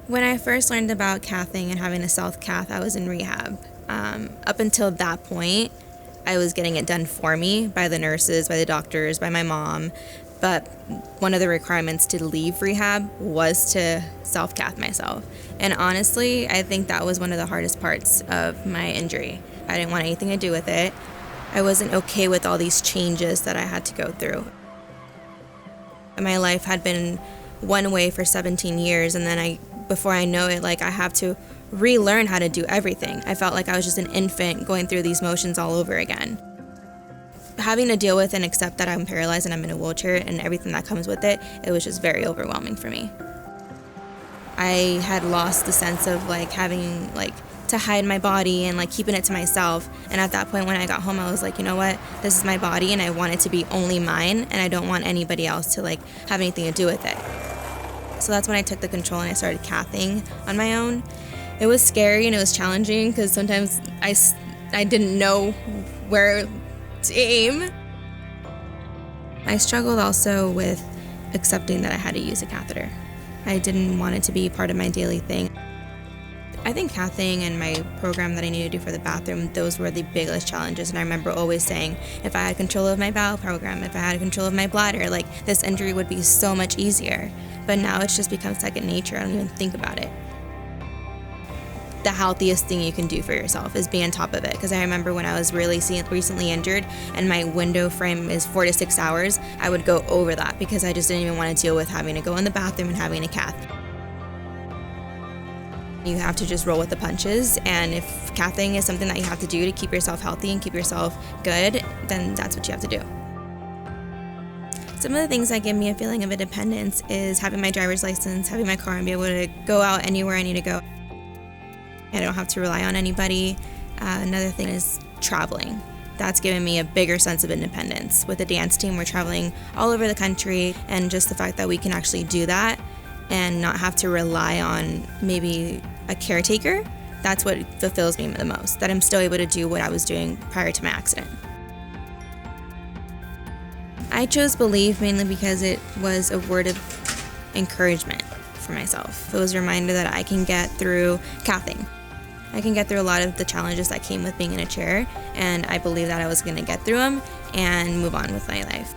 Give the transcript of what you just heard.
When I first learned about cathing and having a self-cath, I was in rehab. Up until that point, I was getting it done for me by the nurses, by the doctors, by my mom. But one of the requirements to leave rehab was to self-cath myself. And honestly, I think that was one of the hardest parts of my injury. I didn't want anything to do with it. I wasn't okay with all these changes that I had to go through. My life had been one way for 17 years, and then before I know it, I have to relearn how to do everything. I felt like I was just an infant going through these motions all over again. Having to deal with and accept that I'm paralyzed and I'm in a wheelchair and everything that comes with it, it was just very overwhelming for me. I had lost the sense of having to hide my body and keeping it to myself. And at that point when I got home, I was like, you know what, this is my body and I want it to be only mine, and I don't want anybody else to have anything to do with it. So that's when I took the control and I started cathing on my own. It was scary and it was challenging because sometimes I didn't know where to aim. I struggled also with accepting that I had to use a catheter. I didn't want it to be part of my daily thing. I think cathing and my program that I needed to do for the bathroom, those were the biggest challenges. And I remember always saying, if I had control of my bowel program, if I had control of my bladder, this injury would be so much easier. But now it's just become second nature. I don't even think about it. The healthiest thing you can do for yourself is be on top of it. Because I remember when I was really recently injured and my window frame is 4 to 6 hours, I would go over that because I just didn't even want to deal with having to go in the bathroom and having a cath. You have to just roll with the punches, and if cathing is something that you have to do to keep yourself healthy and keep yourself good, then that's what you have to do. Some of the things that give me a feeling of independence is having my driver's license, having my car, and be able to go out anywhere I need to go. I don't have to rely on anybody. Another thing is traveling. That's given me a bigger sense of independence. With the dance team, we're traveling all over the country, and just the fact that we can actually do that and not have to rely on maybe a caretaker, that's what fulfills me the most, that I'm still able to do what I was doing prior to my accident. I chose Believe mainly because it was a word of encouragement for myself. It was a reminder that I can get through cathing. I can get through a lot of the challenges that came with being in a chair, and I believe that I was going to get through them and move on with my life.